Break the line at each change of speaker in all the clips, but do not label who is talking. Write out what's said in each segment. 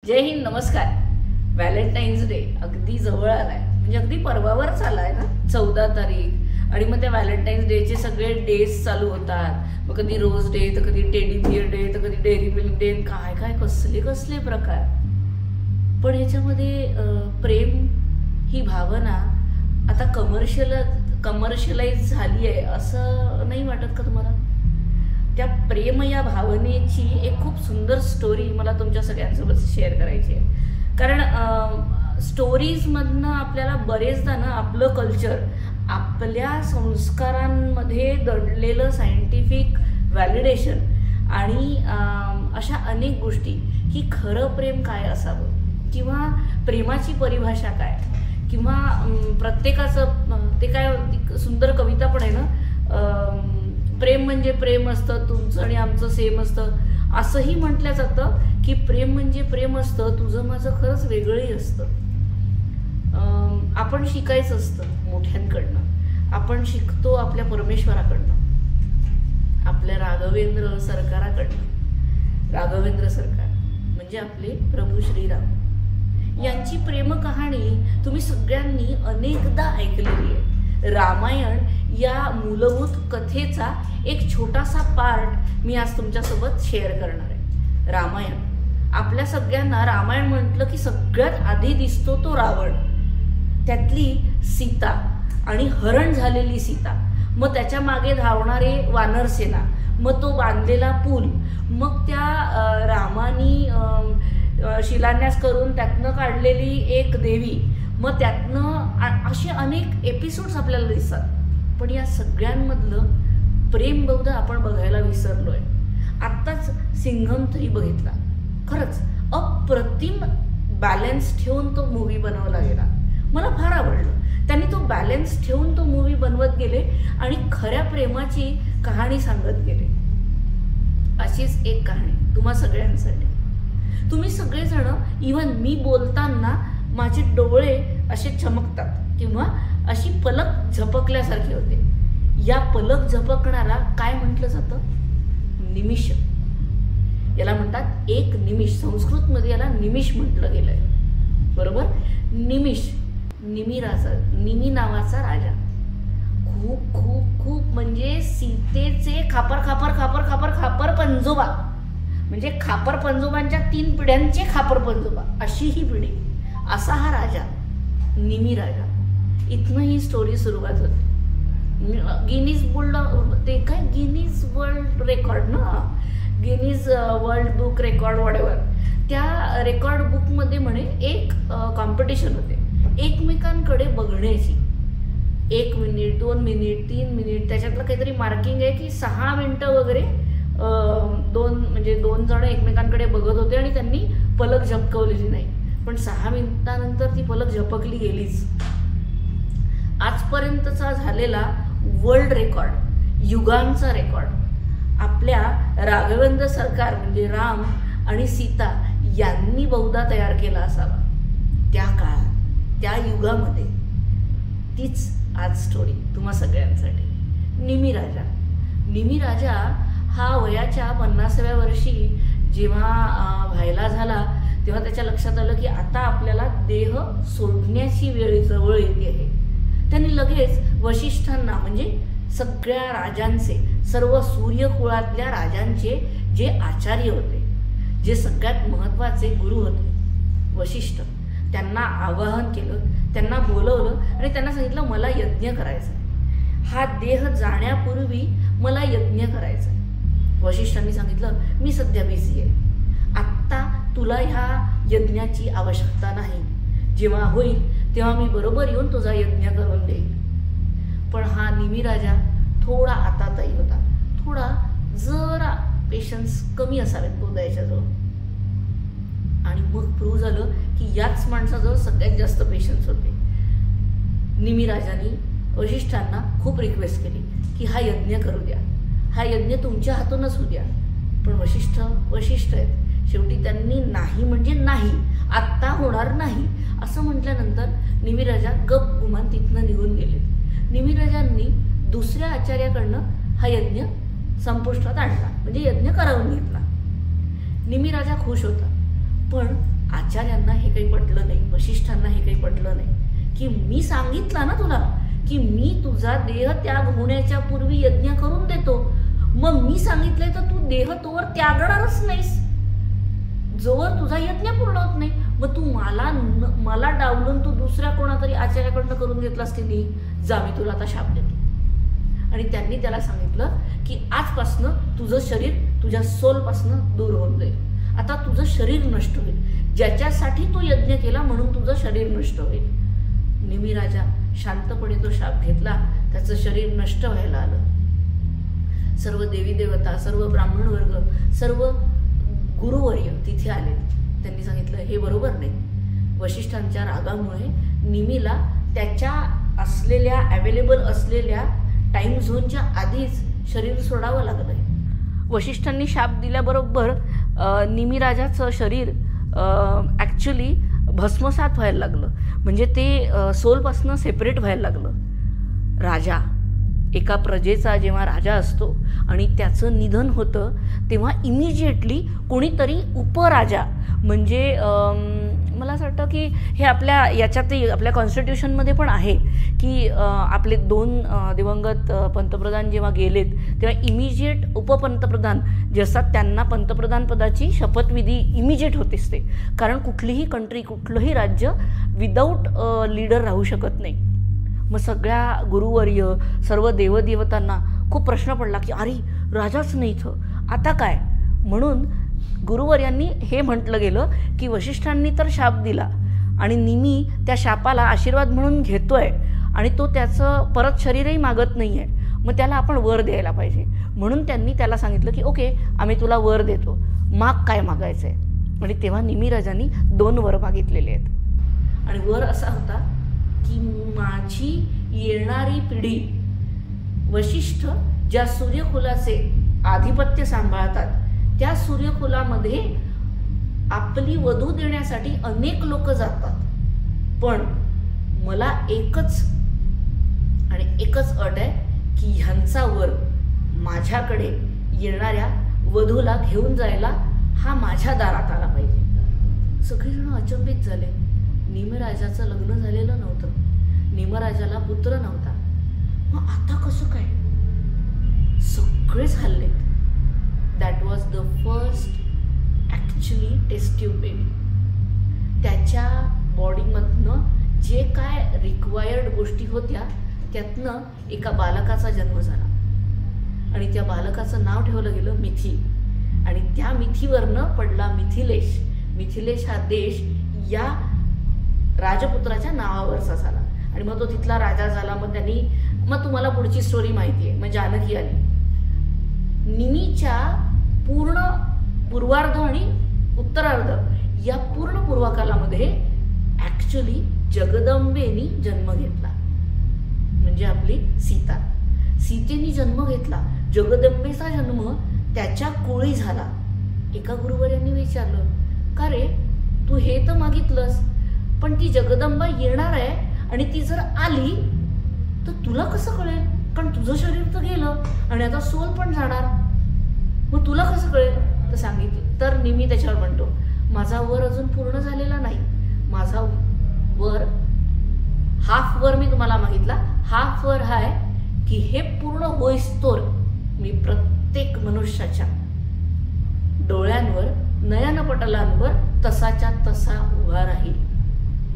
जय हिंद, नमस्कार. Valentine's day अगदी जवळ आलाय, म्हणजे अगदी परवावरच आलाय ना, 14 तारीख. आणि मग त्या व्हॅलेंटाईन्स डेचे सगळे डेज चालू होतात. मग कधी रोज डे, तर कधी टेडी बिअर डे, तर कधी डेअरी मिल्क डे, काय काय कसले कसले प्रकार. पण ह्याच्यामध्ये प्रेम ही भावना आता कमर्शियलाइज झाली आहे असं नाही वाटत का तुम्हाला? त्या प्रेम या भावनेची एक खूप सुंदर स्टोरी मला तुमच्या सगळ्यांसोबत शेअर करायची आहे. कारण स्टोरीजमधनं आपल्याला बरेचदा ना आपलं कल्चर, आपल्या संस्कारांमध्ये दडलेलं सायंटिफिक व्हॅलिडेशन आणि अशा अनेक गोष्टी की खरं प्रेम काय असावं किंवा प्रेमाची परिभाषा काय, किंवा प्रत्येकाचं ते काय सुंदर कविता पण आहे ना, प्रेम म्हणजे प्रेम असतं, तुमचं आणि आमचं सेम असतं. असंही म्हटलं जातं की प्रेम म्हणजे प्रेम असतं, तुझं माझं खरंच वेगळंही असतं. आपण शिकायचं असतं मोठ्यांकडनं, आपण शिकतो आपल्या परमेश्वराकडनं, आपल्या राघवेंद्र सरकाराकडनं. राघवेंद्र सरकार म्हणजे आपले प्रभू श्रीराम यांची प्रेम कहाणी तुम्ही सगळ्यांनी अनेकदा ऐकलेली आहे. रामायण या मूलभूत कथेचा एक छोटासा पार्ट मी आज तुमच्यासोबत शेअर करणार आहे. रामायण आपल्या सगळ्यांना, रामायण म्हटलं की सगळ्यात आधी दिसतो तो रावण, त्यातली सीता आणि हरण झालेली सीता, मग त्याच्या मागे धावणारे वानरसेना, मग तो बांधलेला पूल, मग त्या रामानी शिलान्यास करून त्यातनं काढलेली एक देवी, मग त्यातनं असे अनेक एपिसोड्स आपल्याला दिसतात. पण या सगळ्यांमधलं प्रेम बहुधा आपण बघायला विसरलो आहे. आत्ताच सिंघम 3 बघितला, खरंच अप्रतिम बॅलन्स ठेवून तो मूवी बनवला गेला. मला फार आवडलं. त्यांनी तो बॅलन्स ठेवून तो मूवी बनवत गेले आणि खऱ्या प्रेमाची कहाणी सांगत गेले. अशीच एक कहाणी तुम्हा सगळ्यांसाठी. तुम्ही सगळेजण, इव्हन मी बोलताना माझे डोळे असे चमकतात किंवा अशी पलक झपकल्यासारखे होते. या पलक झपकणारा काय म्हटलं जातं? निमिष. याला म्हणतात एक निमिष. संस्कृतमध्ये याला निमिष म्हटलं गेलंय, बरोबर? निमिष, निमी नावाचा राजा. खूप खूप खूप म्हणजे सीतेचे खापर खापर खापर खापर खापर पंजोबा, म्हणजे खापर पंजोबांच्या 3 पिढ्यांचे खापर पंजोबा, अशी ही पिढी. असा हा राजा, निमी राजा. इथनं ही स्टोरी सुरुवात होते. गिनीज गिनीज वर्ल्ड रेकॉर्ड ना, Guinness world book record whatever, त्या रेकॉर्ड बुकमध्ये म्हणे एक कॉम्पिटिशन होते एकमेकांकडे बघण्याची. 1 मिनिट, 2 मिनिट, 3 मिनिट, त्याच्यातलं काहीतरी मार्किंग आहे की 6 मिनिटं वगैरे 2 जण एकमेकांकडे बघत होते आणि त्यांनी पलक झपकवलेली नाही. पण 6 मिनिटानंतर ती पलक झपकली गेलीच. आजपर्यंतचा झालेला वर्ल्ड रेकॉर्ड, युगांचा रेकॉर्ड आपल्या राघवेंद्र सरकार म्हणजे राम आणि सीता यांनी बहुधा तयार केला असावा त्या काळात, त्या युगामध्ये. तीच आज स्टोरी तुम्हा सगळ्यांसाठी. निमी राजा. निमी राजा हा वयाच्या 50व्या वर्षी जेव्हा व्हायला झाला तेव्हा त्याच्या लक्षात आलं की आता आपल्याला देह सोडण्याची वेळ जवळ येते आहे. त्यांनी लगेच वशिष्ठांना, म्हणजे सगळ्या राजांचे, सर्व सूर्यकुळातल्या राजांचे जे आचार्य होते, जे सगळ्यात महत्त्वाचे गुरु होते, वशिष्ठ, त्यांना आवाहन केलं, त्यांना बोलवलं आणि त्यांना सांगितलं मला यज्ञ करायचा आहे. हा देह जाण्यापूर्वी मला यज्ञ करायचा आहे. वशिष्ठांनी सांगितलं मी सध्या बिझी आहे, आत्ता तुला ह्या यज्ञाची आवश्यकता नाही, जेव्हा होईल तेव्हा मी बरोबर येऊन तुझा यज्ञ करून देईन. पण हा निमी राजा थोडा आताताई होता, थोडा जरा पेशन्स कमी असावेत बोलायच्याजवळ. आणि मग प्रूव्ह झालं की याच माणसाजवळ सगळ्यात जास्त पेशन्स होते. निमी राजाने वशिष्ठांना खूप रिक्वेस्ट केली की हा यज्ञ करू द्या, हा यज्ञ तुमच्या हातूनच होऊ द्या. पण वशिष्ठ आहेत. शेवटी त्यांनी नाही म्हणजे नाही, आत्ता होणार नाही असं म्हटल्यानंतर निमी राजा गप गुमान तिथनं निघून गेले. निमी राजांनी दुसऱ्या आचार्याकडनं हा यज्ञ संपुष्टात आणला, म्हणजे यज्ञ करवून घेतला. निमी राजा खुश होता, पण आचार्यांना हे काही पटलं नाही, वशिष्ठांना हे काही पटलं नाही की मी सांगितलं ना तुला की मी तुझा देह त्याग होण्याच्या पूर्वी यज्ञ करून देतो, मग मी सांगितलंय तर तू देह तोवर त्यागणारच नाहीस जोवर तुझा यज्ञ पूर्ण होत नाही. मग तू मला डावलून तू दुसऱ्या कोणातरी आचार्याकडनं करून घेतलास की नाही, जा मी तुला आता शाप देतो. आणि त्यांनी त्याला सांगितलं की आजपासनं तुझं शरीर तुझ्या सोलपासनं दूर होऊन जाईल. आता तुझं शरीर नष्ट होईल, ज्याच्यासाठी तू यज्ञ केला म्हणून तुझं शरीर नष्ट होईल. निमी राजा शांतपणे तो शाप घेतला, त्याचं शरीर नष्ट व्हायला आलं. सर्व देवी देवता, सर्व ब्राह्मण वर्ग, सर्व गुरुवर्य तिथे आले. त्यांनी सांगितलं हे बरोबर नाही. वशिष्ठांच्या रागामुळे निमीला त्याच्या असलेल्या अवेलेबल असलेल्या टाइम झोनच्या आधीच शरीर सोडावं लागलंय. वशिष्ठांनी शाप दिल्याबरोबर निमी राजाचं शरीर ॲक्च्युली भस्मसात व्हायला लागलं, म्हणजे ते सोलपासनं सेपरेट व्हायला लागलं. राजा, एका प्रजेचा जेव्हा राजा असतो आणि त्याचं निधन होतं तेव्हा इमिजिएटली कोणीतरी उपराजा, म्हणजे मला असं वाटतं की हे आपल्या याच्यातही आपल्या कॉन्स्टिट्यूशनमध्ये पण आहे की आपले 2 दिवंगत पंतप्रधान जेव्हा गेलेत तेव्हा इमिजिएट उपपंतप्रधान जे असतात त्यांना पंतप्रधान पदाची शपथविधी इमिजिएट होतेच ते, कारण कुठलीही कंट्री, कुठलंही राज्य विदाऊट लीडर राहू शकत नाही. मग सगळ्या गुरुवर्य, सर्व देवदेवतांना खूप प्रश्न पडला की अरे राजाच नाही इथं, आता काय. म्हणून गुरुवर्यांनी हे म्हटलं गेलं की वशिष्ठांनी तर शाप दिला आणि निमी त्या शापाला आशीर्वाद म्हणून घेतोय आणि तो त्याचं परत शरीरही मागत नाही आहे, मग त्याला आपण वर द्यायला पाहिजे. म्हणून त्यांनी त्याला सांगितलं की ओके आम्ही तुला वर देतो, माग काय मागायचं आहे. आणि तेव्हा निमी राजांनी 2 वर मागितलेले आहेत. आणि वर असा होता की माझी येणारी पिढी वशिष्ठ ज्या सूर्यकुलाचे आधिपत्य सांभाळतात त्या सूर्यकुलामध्ये आपली वधू देण्यासाठी अनेक लोक जातात, पण मला एकच अट आहे की ह्यांचा वर माझ्याकडे येणाऱ्या वधूला घेऊन जायला हा माझ्या दारात आला पाहिजे. सगळेजण अचंबित झाले. निमराजाचं लग्न झालेलं नव्हतं, निमराजाला पुत्र नव्हता, मग आता कसं काय. सगळेच हल्लेत. That was the first actually test tube baby. त्याच्या बॉडीमधनं जे काय रिक्वायर्ड गोष्टी होत्या त्यातनं एका बालकाचा जन्म झाला आणि त्या बालकाचं नाव ठेवलं गेलं मिथी. आणि त्या मिथीवरनं पडला मिथिलेश. मिथिलेश हा देश या राजपुत्राच्या नावावरचा झाला आणि मग तो तिथला राजा झाला. मग तुम्हाला पुढची स्टोरी माहिती आहे. मग जानकी आली. निमीच्या पूर्ण पूर्वार्ध आणि उत्तरार्ध या पूर्ण पूर्वकालामध्ये ॲक्च्युली जगदंबेनी जन्म घेतला, म्हणजे आपली सीता. सीतेनी जन्म घेतला. जगदंबेचा जन्म त्याच्या कोळी झाला. एका गुरुवर्यांनी विचारलं, का रे तू हे तर मागितलंस पण ती जगदंबा येणार आहे आणि ती जर आली तर तुला कसं कळेल, कारण तुझं शरीर तर गेलं आणि आता सोल पण जाणार, मग तुला कसं कळेल. तर सांगितलं. तर निमी त्याच्यावर म्हणतो, माझा वर अजून पूर्ण झालेला नाही. माझा वर हाफ वर मी तुम्हाला मागितला. हाफ वर हा आहे की हे पूर्ण होईस्तोर मी प्रत्येक मनुष्याच्या डोळ्यांवर, नयनपटलांवर तसाच्या तसा उभा राहील.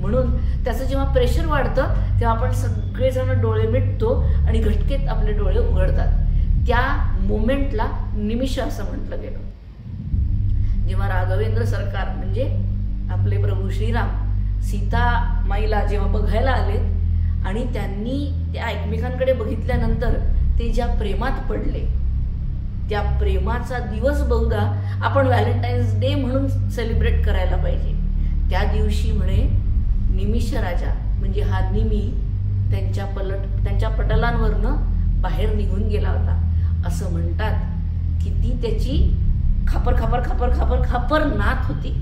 म्हणून त्याचं जेव्हा प्रेशर वाढतं तेव्हा आपण सगळेजण डोळे मिटतो आणि घटकेत आपले डोळे उघडतात. त्या मोमेंटला निमिष असं म्हटलं गेलं. जेव्हा राघवेंद्र सरकार म्हणजे आपले प्रभू श्रीराम सीता माईला जेव्हा बघायला आलेत आणि त्यांनी त्या एकमेकांकडे बघितल्यानंतर ते ज्या प्रेमात पडले, त्या प्रेमाचा दिवस बहुधा आपण व्हॅलेंटाईन्स डे म्हणून सेलिब्रेट करायला पाहिजे. त्या दिवशी म्हणे निमिष राजा म्हणजे हा निमी त्यांच्या पटलांवरनं बाहेर निघून गेला होता. असं म्हणतात की ती त्याची खापर खापर खापर खापर खापर नात होती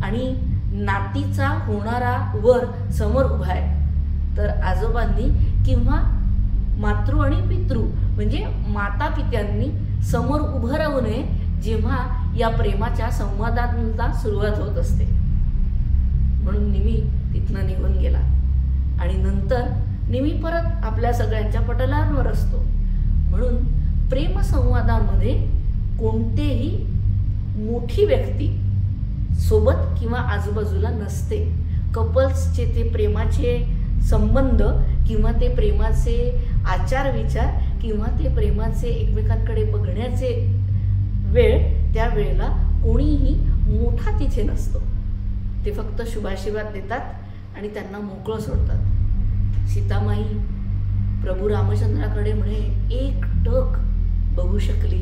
आणि नातीचा होणारा वर समोर उभा आहे. तर आजोबांनी किंवा मातृ आणि पितृ म्हणजे माता पित्यांनी समोर उभं राहू नये जेव्हा या प्रेमाच्या संवादांना सुरुवात होत असते. म्हणून निमी तिथनं निघून गेला आणि नंतर निमी परत आपल्या सगळ्यांच्या पटलांवर असतो. म्हणून प्रेमसंवादामध्ये कोणतेही मोठी व्यक्ती सोबत किंवा आजूबाजूला नसते. कपल्सचे ते प्रेमाचे संबंध किंवा ते प्रेमाचे आचार विचार किंवा ते प्रेमाचे एकमेकांकडे बघण्याचे वेळ, त्या वेळेला कोणीही मोठा तिथे नसतो. ते फक्त शुभाशीर्वाद देतात आणि त्यांना मोकळं सोडतात. सीतामाई प्रभू रामचंद्राकडे म्हणे एकटक बघू शकली,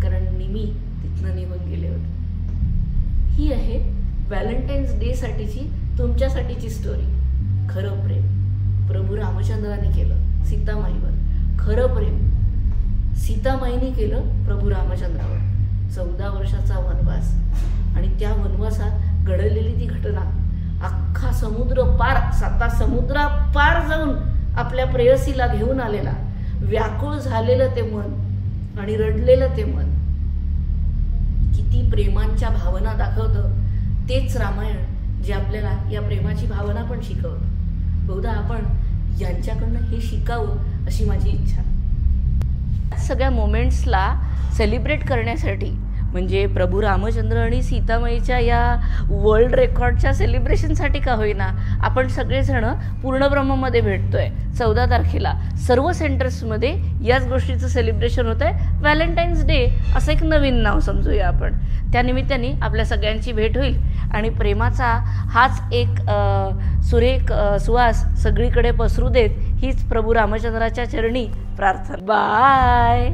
कारण निमी तिथनं निघून गेले होते. ही आहे व्हॅलेंटाईन्स डे साठीची तुमच्यासाठीची स्टोरी. खरं प्रेम प्रभू रामचंद्राने केलं सीतामाईवर. खरं प्रेम सीतामाईने केलं प्रभू रामचंद्रावर. 14 वर्षाचा वनवास आणि त्या वनवासात घडलेली ती घटना, अख्खा समुद्र पार, 7 समुद्रा पार जाऊन आपल्या प्रेयसीला घेऊन आलेला, व्याकुळ झालेलं ते मन आणि रडलेलं ते मन, किती प्रेमांच्या भावना दाखवतं. तेच रामायण जे आपल्याला या प्रेमाची भावना पण शिकवतं. बहुधा आपण यांच्याकडनं हे शिकावं अशी माझी इच्छा. सगळ्या मोमेंट्सला सेलिब्रेट करण्यासाठी, म्हणजे प्रभू रामचंद्र आणि सीतामाईच्या या वर्ल्ड रेकॉर्डच्या सेलिब्रेशनसाठी का होईना, आपण सगळेजण पूर्णब्रह्ममध्ये भेटतोय 14 तारखेला. सर्व सेंटर्समध्ये याच गोष्टीचं सेलिब्रेशन होतं आहे. व्हॅलेंटाईन्स डे असं एक नवीन नाव समजूया आपण. त्यानिमित्ताने आपल्या सगळ्यांची भेट होईल आणि प्रेमाचा हाच एक सुरेख सुवास सगळीकडे पसरू देत, हीच प्रभू रामचंद्राच्या चरणी प्रार्थना. बाय.